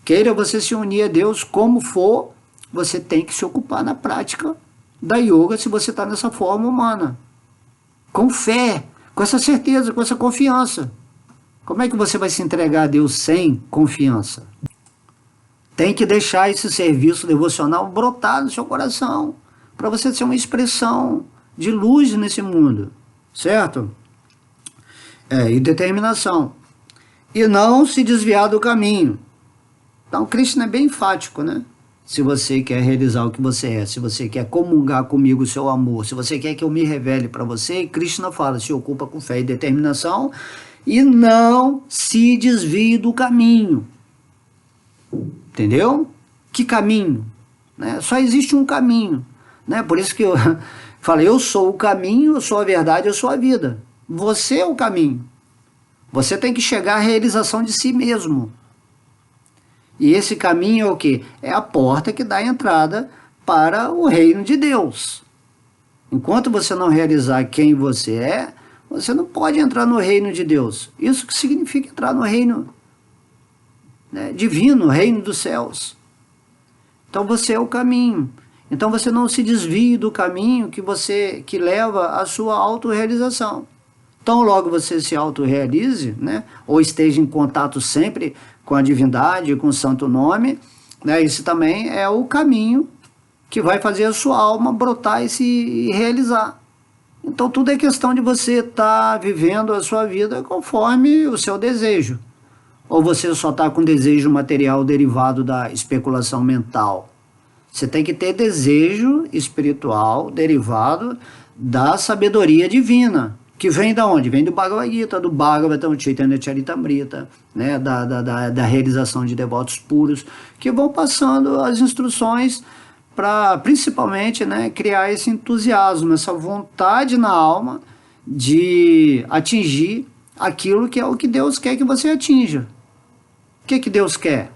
Queira você se unir a Deus como for, você tem que se ocupar na prática da yoga se você está nessa forma humana. Com fé, com essa certeza, com essa confiança. Como é que você vai se entregar a Deus sem confiança? Tem que deixar esse serviço devocional brotar no seu coração, para você ser uma expressão de luz nesse mundo, certo? E determinação. E não se desviar do caminho. Então, Krishna é bem enfático, né? Se você quer realizar o que você é, se você quer comungar comigo o seu amor, se você quer que eu me revele para você, Krishna fala, se ocupa com fé e determinação e não se desvie do caminho. Entendeu? Que caminho? Né? Só existe um caminho. Né? Por isso que eu falei, eu sou o caminho, eu sou a verdade, eu sou a vida. Você é o caminho. Você tem que chegar à realização de si mesmo. E esse caminho é o quê? É a porta que dá a entrada para o reino de Deus. Enquanto você não realizar quem você é, você não pode entrar no reino de Deus. Isso que significa entrar no reino, né, divino, reino dos céus. Então você é o caminho. Então você não se desvie do caminho que leva à sua autorrealização. Então logo você se autorrealize, né, ou esteja em contato sempre com a divindade, com o santo nome, né, isso também é o caminho que vai fazer a sua alma brotar e realizar. Então tudo é questão de você estar vivendo a sua vida conforme o seu desejo. Ou você só está com desejo material derivado da especulação mental. Você tem que ter desejo espiritual derivado da sabedoria divina. Que vem da onde? Vem do Bhagavad Gita, do Bhagavatam, Chaitanya Charitamrita, né? da realização de devotos puros, que vão passando as instruções para, principalmente, né, criar esse entusiasmo, essa vontade na alma de atingir aquilo que é o que Deus quer que você atinja. O que Deus quer?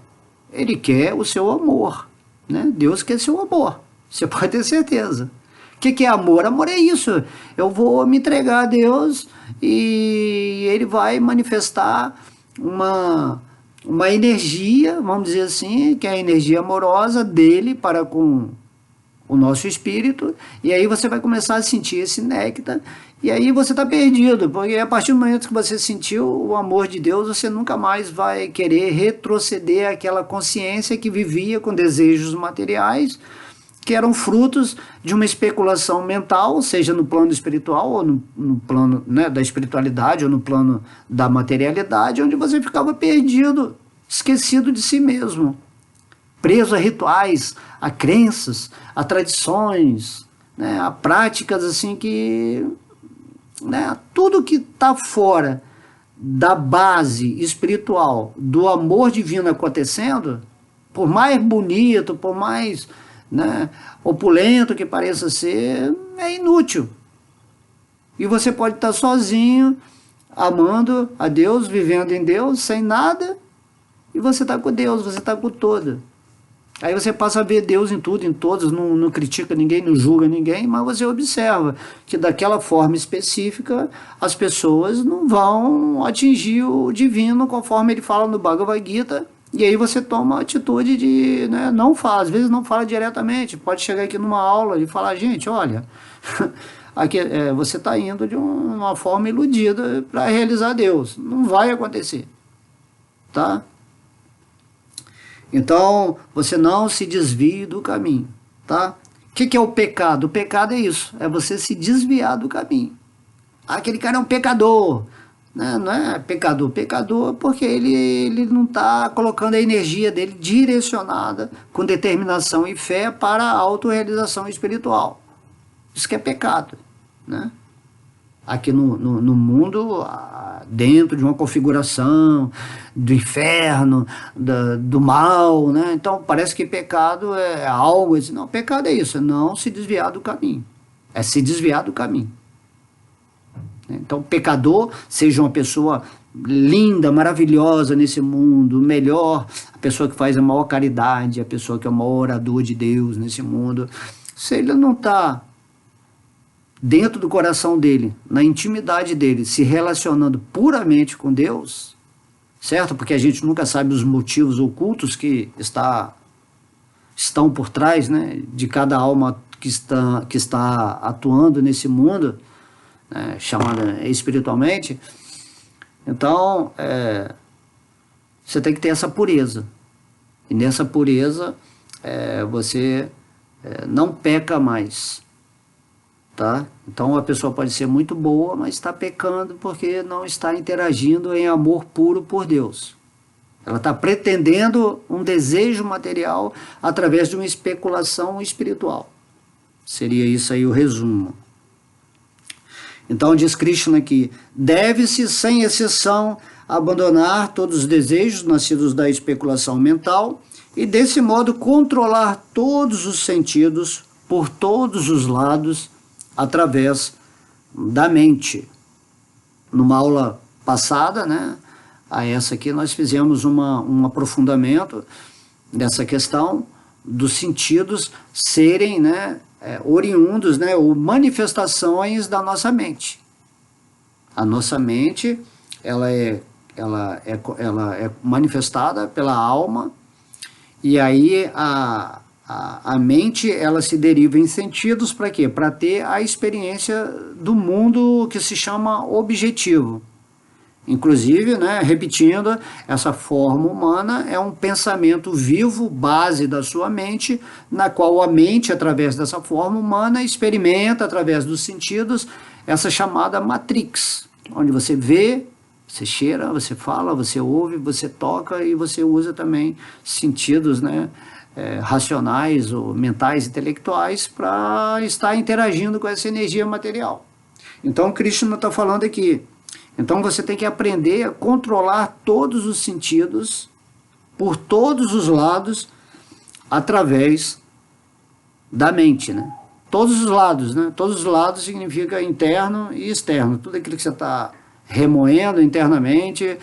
Ele quer o seu amor. Né? Deus quer seu amor, você pode ter certeza. O que é amor? Amor é isso, eu vou me entregar a Deus e Ele vai manifestar uma energia, vamos dizer assim, que é a energia amorosa dele para com o nosso espírito, e aí você vai começar a sentir esse néctar, e aí você está perdido, porque a partir do momento que você sentiu o amor de Deus, você nunca mais vai querer retroceder àquela consciência que vivia com desejos materiais, que eram frutos de uma especulação mental, seja no plano espiritual, ou no plano, né, da espiritualidade, ou no plano da materialidade, onde você ficava perdido, esquecido de si mesmo, preso a rituais, a crenças, a tradições, né, a práticas assim que, né, tudo que está fora da base espiritual do amor divino acontecendo, por mais bonito, por mais, né, opulento que pareça ser, é inútil. E você pode estar sozinho, amando a Deus, vivendo em Deus, sem nada, e você está com Deus, você está com o todo. Aí você passa a ver Deus em tudo, em todos, não critica ninguém, não julga ninguém, mas você observa que daquela forma específica as pessoas não vão atingir o divino conforme ele fala no Bhagavad Gita, e aí você toma a atitude de, né, não fala, às vezes não fala diretamente, pode chegar aqui numa aula e falar, gente, olha, aqui, você está indo de uma forma iludida para realizar Deus, não vai acontecer, tá? Então, você não se desvie do caminho, tá? O que é o pecado? O pecado é isso, é você se desviar do caminho. Aquele cara é um pecador, né? Não é pecador, pecador porque ele não está colocando a energia dele direcionada com determinação e fé para a autorrealização espiritual. Isso que é pecado, né? Aqui no mundo, dentro de uma configuração do inferno, do mal, né? Então parece que pecado é algo assim. Não, pecado é isso, é não se desviar do caminho, é se desviar do caminho. Então pecador, seja uma pessoa linda, maravilhosa nesse mundo, melhor, a pessoa que faz a maior caridade, a pessoa que é o maior orador de Deus nesse mundo, se ele não está dentro do coração dele, na intimidade dele, se relacionando puramente com Deus, certo? Porque a gente nunca sabe os motivos ocultos que estão por trás, né, de cada alma que está atuando nesse mundo, né, chamada espiritualmente. Então, você tem que ter essa pureza. E nessa pureza, você não peca mais. Tá? Então a pessoa pode ser muito boa, mas está pecando porque não está interagindo em amor puro por Deus. Ela está pretendendo um desejo material através de uma especulação espiritual. Seria isso aí o resumo. Então diz Krishna aqui, deve-se sem exceção abandonar todos os desejos nascidos da especulação mental e desse modo controlar todos os sentidos por todos os lados através da mente. Numa aula passada, né, a essa aqui, nós fizemos um aprofundamento dessa questão dos sentidos serem, né, oriundos, né, ou manifestações da nossa mente. A nossa mente, ela é manifestada pela alma, e aí a mente, ela se deriva em sentidos para quê? Para ter a experiência do mundo que se chama objetivo. Inclusive, né, repetindo, essa forma humana é um pensamento vivo, base da sua mente, na qual a mente, através dessa forma humana, experimenta, através dos sentidos, essa chamada matrix, onde você vê, você cheira, você fala, você ouve, você toca e você usa também sentidos, né, racionais ou mentais, intelectuais, para estar interagindo com essa energia material. Então, Krishna está falando aqui, então você tem que aprender a controlar todos os sentidos, por todos os lados, através da mente, né? Todos os lados, né? Todos os lados significa interno e externo, tudo aquilo que você está remoendo internamente,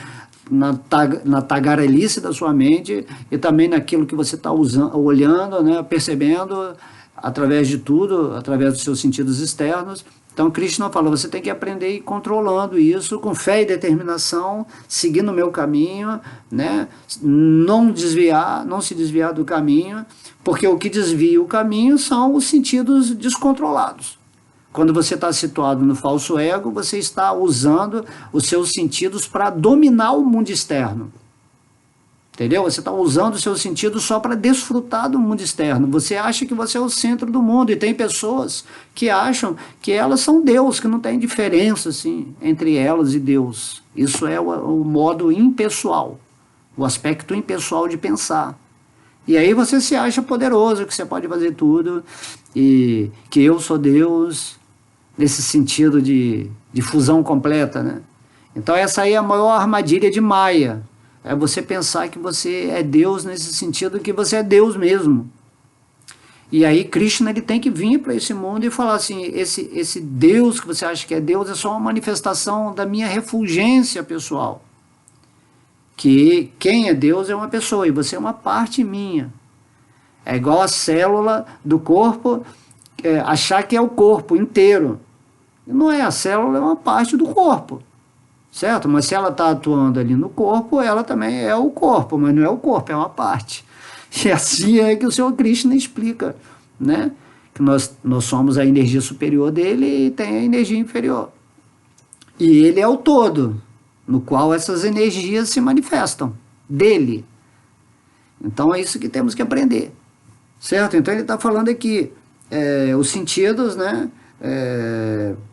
na tagarelice da sua mente e também naquilo que você está olhando, né, percebendo através de tudo, através dos seus sentidos externos. Então Krishna fala, você tem que aprender a ir controlando isso com fé e determinação, seguindo o meu caminho, né, não se desviar do caminho, porque o que desvia o caminho são os sentidos descontrolados. Quando você está situado no falso ego, você está usando os seus sentidos para dominar o mundo externo. Entendeu? Você está usando os seus sentidos só para desfrutar do mundo externo. Você acha que você é o centro do mundo. E tem pessoas que acham que elas são Deus, que não tem diferença assim, entre elas e Deus. Isso é o modo impessoal, o aspecto impessoal de pensar. E aí você se acha poderoso, que você pode fazer tudo, e que eu sou Deus, nesse sentido de fusão completa, né? Então essa aí é a maior armadilha de Maya, é você pensar que você é Deus nesse sentido que você é Deus mesmo. E aí Krishna ele tem que vir para esse mundo e falar assim, esse Deus que você acha que é Deus é só uma manifestação da minha refulgência pessoal. Que quem é Deus é uma pessoa e você é uma parte minha. É igual a célula do corpo, achar que é o corpo inteiro. Não é, a célula é uma parte do corpo, certo? Mas se ela está atuando ali no corpo, ela também é o corpo, mas não é o corpo, é uma parte. E assim é que o Senhor Krishna explica, né? Que nós somos a energia superior dele e tem a energia inferior. E ele é o todo, no qual essas energias se manifestam, dele. Então é isso que temos que aprender, certo? Então ele está falando aqui, os sentidos, né?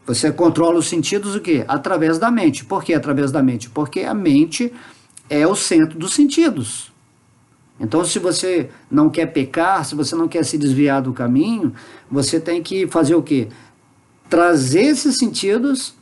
Você controla os sentidos o quê? Através da mente. Por que através da mente? Porque a mente é o centro dos sentidos. Então, se você não quer pecar, se você não quer se desviar do caminho, você tem que fazer o quê? Trazer esses sentidos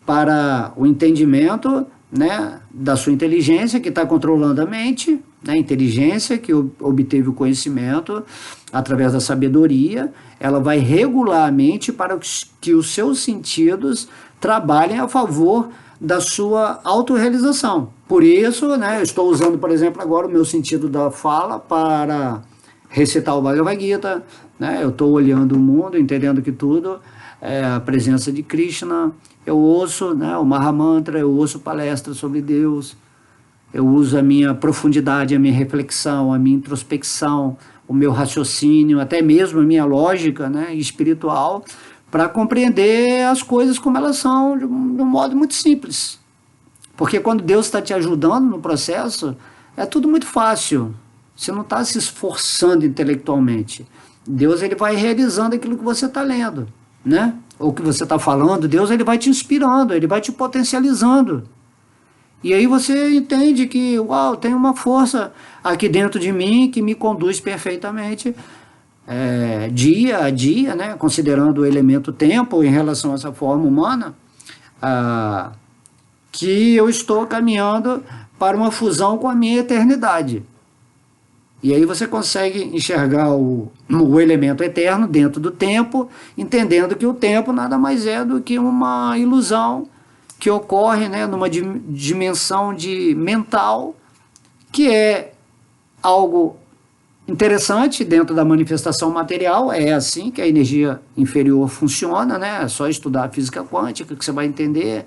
para o entendimento, né, da sua inteligência, que está controlando a mente, né, a inteligência que obteve o conhecimento através da sabedoria, ela vai regular a mente para que os seus sentidos trabalhem a favor da sua autorrealização. Por isso, né, eu estou usando, por exemplo, agora o meu sentido da fala para recitar o Bhagavad Gita, né, eu estou olhando o mundo, entendendo que tudo é a presença de Krishna, eu ouço, né, o Mahamantra, eu ouço palestras sobre Deus, eu uso a minha profundidade, a minha reflexão, a minha introspecção, o meu raciocínio, até mesmo a minha lógica, né, espiritual, para compreender as coisas como elas são, de um modo muito simples. Porque quando Deus está te ajudando no processo, é tudo muito fácil. Você não está se esforçando intelectualmente. Deus ele vai realizando aquilo que você está lendo, né? Ou que você está falando, Deus ele vai te inspirando, ele vai te potencializando. E aí você entende que, uau, tem uma força aqui dentro de mim que me conduz perfeitamente, dia a dia, né, considerando o elemento tempo em relação a essa forma humana, que eu estou caminhando para uma fusão com a minha eternidade. E aí você consegue enxergar o elemento eterno dentro do tempo, entendendo que o tempo nada mais é do que uma ilusão que ocorre, né, numa dimensão mental, que é algo interessante dentro da manifestação material. É assim que a energia inferior funciona, né? É só estudar a física quântica que você vai entender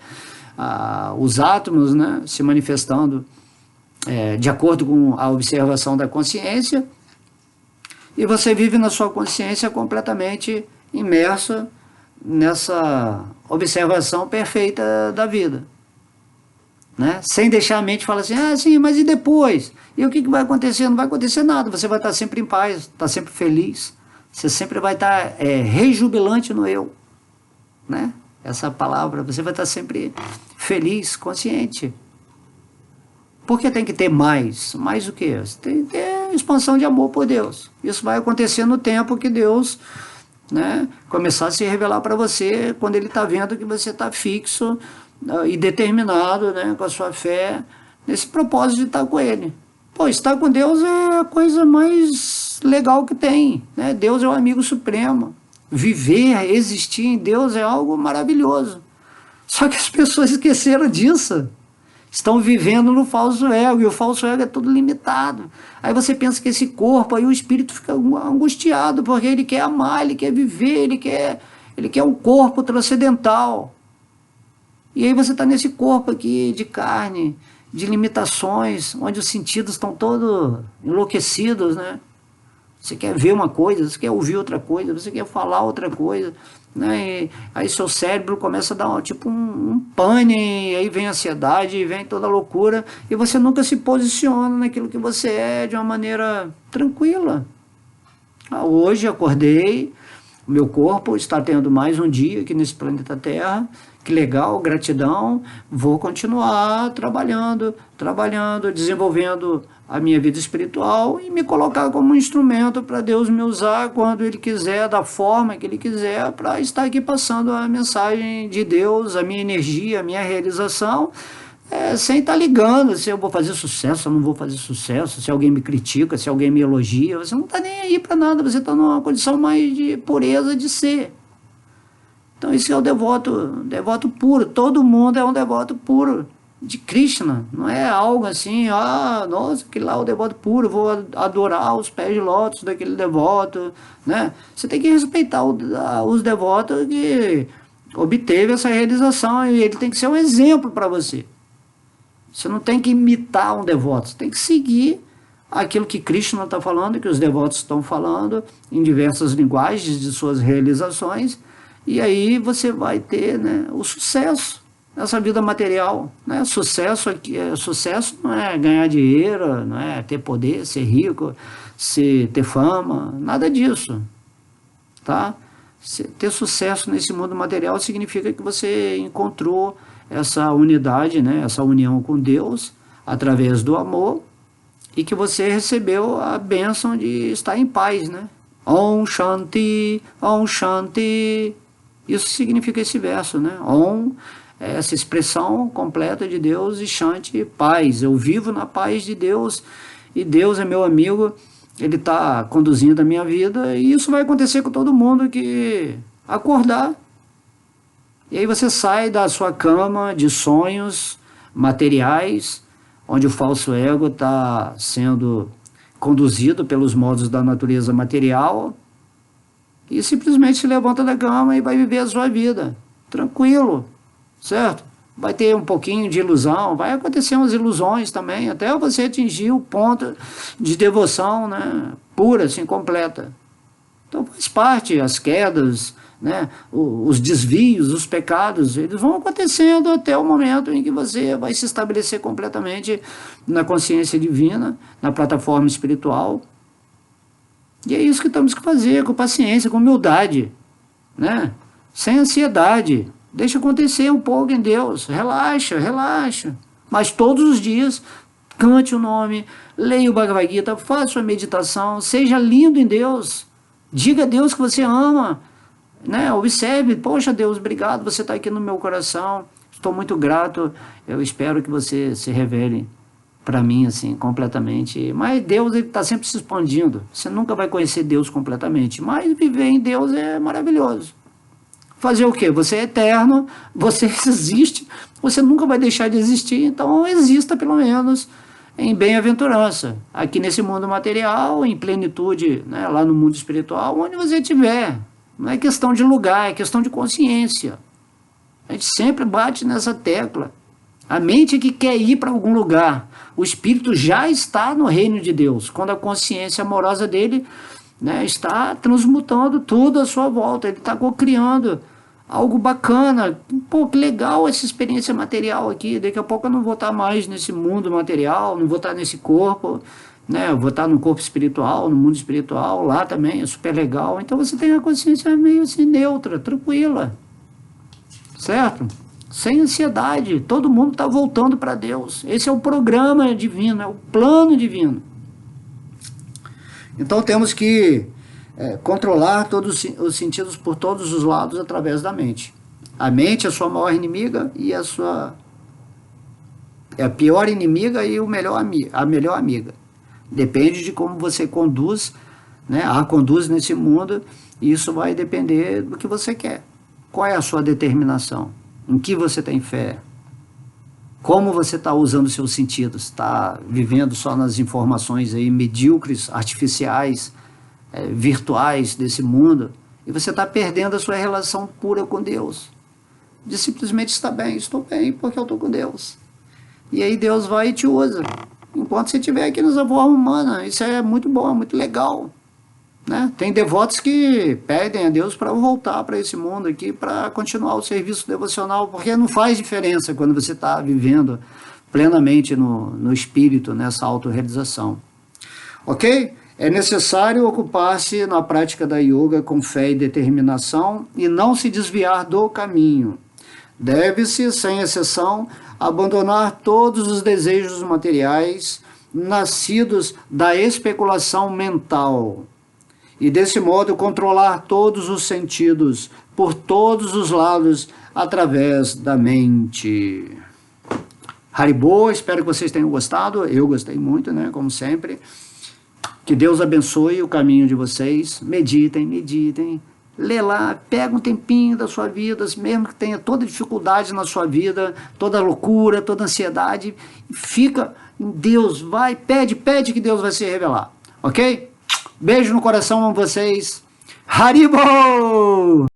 os átomos, né, se manifestando de acordo com a observação da consciência, e você vive na sua consciência completamente imerso nessa observação perfeita da vida, né? Sem deixar a mente falar assim, sim, mas e depois? E o que vai acontecer? Não vai acontecer nada, você vai estar sempre em paz, estar sempre feliz, você sempre vai estar rejubilante no eu, né? Essa palavra, você vai estar sempre feliz, consciente. Por que tem que ter mais? Mais o quê? Você tem que ter expansão de amor por Deus. Isso vai acontecer no tempo que Deus, né, começar a se revelar para você, quando Ele está vendo que você está fixo e determinado, né, com a sua fé, nesse propósito de estar com Ele. Pô, estar com Deus é a coisa mais legal que tem, né? Deus é o amigo supremo. Viver, existir em Deus é algo maravilhoso. Só que as pessoas esqueceram disso. Estão vivendo no falso ego, e o falso ego é tudo limitado. Aí você pensa que esse corpo, aí o espírito fica angustiado, porque ele quer amar, ele quer viver, ele quer um corpo transcendental. E aí você está nesse corpo aqui de carne, de limitações, onde os sentidos estão todos enlouquecidos, né? Você quer ver uma coisa, você quer ouvir outra coisa, você quer falar outra coisa, né? E aí seu cérebro começa a dar um pane, e aí vem a ansiedade, vem toda a loucura, e você nunca se posiciona naquilo que você é de uma maneira tranquila. Hoje acordei, o meu corpo está tendo mais um dia aqui nesse planeta Terra, que legal, gratidão, vou continuar trabalhando, desenvolvendo a minha vida espiritual e me colocar como um instrumento para Deus me usar quando Ele quiser, da forma que Ele quiser, para estar aqui passando a mensagem de Deus, a minha energia, a minha realização, sem estar ligando se eu vou fazer sucesso, se eu não vou fazer sucesso, se alguém me critica, se alguém me elogia. Você não está nem aí para nada, você está numa condição mais de pureza de ser. Então esse é o devoto puro. Todo mundo é um devoto puro de Krishna. Não é algo assim, nossa, aquele lá é o devoto puro, vou adorar os pés de lótus daquele devoto, né? Você tem que respeitar os devotos que obteve essa realização, e ele tem que ser um exemplo para você. Você não tem que imitar um devoto, você tem que seguir aquilo que Krishna está falando, que os devotos estão falando em diversas linguagens de suas realizações, e aí você vai ter, né, o sucesso nessa vida material, né? Sucesso não é ganhar dinheiro, não é ter poder, ser rico, ter fama, nada disso, tá? Ter sucesso nesse mundo material significa que você encontrou essa unidade, né, essa união com Deus através do amor, e que você recebeu a bênção de estar em paz, né? Om Shanti, Om Shanti. Isso significa esse verso, né? Om é essa expressão completa de Deus, e Shanti, paz. Eu vivo na paz de Deus, e Deus é meu amigo, Ele está conduzindo a minha vida, e isso vai acontecer com todo mundo que acordar. E aí você sai da sua cama de sonhos materiais, onde o falso ego está sendo conduzido pelos modos da natureza material, e simplesmente se levanta da cama e vai viver a sua vida, tranquilo, certo? Vai ter um pouquinho de ilusão, vai acontecer umas ilusões também, até você atingir o ponto de devoção, né, pura, assim, completa. Então faz parte, as quedas, né, os desvios, os pecados, eles vão acontecendo até o momento em que você vai se estabelecer completamente na consciência divina, na plataforma espiritual. E é isso que temos que fazer, com paciência, com humildade, né, sem ansiedade. Deixa acontecer um pouco em Deus, relaxa, relaxa. Mas todos os dias, cante o nome, leia o Bhagavad Gita, faça sua meditação, seja lindo em Deus. Diga a Deus que você ama, né? Observe, poxa Deus, obrigado, você está aqui no meu coração, estou muito grato, eu espero que você se revele para mim, assim, completamente. Mas Deus, ele está sempre se expandindo, você nunca vai conhecer Deus completamente, mas viver em Deus é maravilhoso. Fazer o quê? Você é eterno, você existe, você nunca vai deixar de existir, então exista pelo menos em bem-aventurança, aqui nesse mundo material, em plenitude, né, lá no mundo espiritual, onde você estiver. Não é questão de lugar, é questão de consciência. A gente sempre bate nessa tecla. A mente é que quer ir para algum lugar. O espírito já está no reino de Deus, quando a consciência amorosa dele, né, está transmutando tudo à sua volta. Ele está co-criando algo bacana. Pô, que legal essa experiência material aqui. Daqui a pouco eu não vou estar mais nesse mundo material, não vou estar nesse corpo, né? Eu vou estar no corpo espiritual, no mundo espiritual, lá também é super legal. Então você tem a consciência meio assim neutra, tranquila, certo? Sem ansiedade. Todo mundo está voltando para Deus. Esse é o programa divino, é o plano divino. Então temos que controlar todos os sentidos por todos os lados através da mente. A mente é a sua maior inimiga e a pior inimiga e a melhor amiga. Depende de como você conduz, né, a conduz nesse mundo, e isso vai depender do que você quer. Qual é a sua determinação? Em que você tem fé? Como você está usando seus sentidos? Está vivendo só nas informações aí medíocres, artificiais, virtuais desse mundo, e você está perdendo a sua relação pura com Deus. De simplesmente estar bem, estou bem porque eu estou com Deus. E aí Deus vai e te usa, enquanto você estiver aqui nessa forma humana. Isso é muito bom, é muito legal, né? Tem devotos que pedem a Deus para voltar para esse mundo aqui, para continuar o serviço devocional, porque não faz diferença quando você está vivendo plenamente no espírito, nessa autorrealização. Ok? É necessário ocupar-se na prática da yoga com fé e determinação e não se desviar do caminho. Deve-se, sem exceção, abandonar todos os desejos materiais nascidos da especulação mental e, desse modo, controlar todos os sentidos por todos os lados através da mente. Haribo, espero que vocês tenham gostado, eu gostei muito, né, como sempre. Que Deus abençoe o caminho de vocês, meditem, meditem, lê lá, pega um tempinho da sua vida, mesmo que tenha toda dificuldade na sua vida, toda loucura, toda ansiedade, fica em Deus, vai, pede que Deus vai se revelar, ok? Beijo no coração a vocês, Haribo!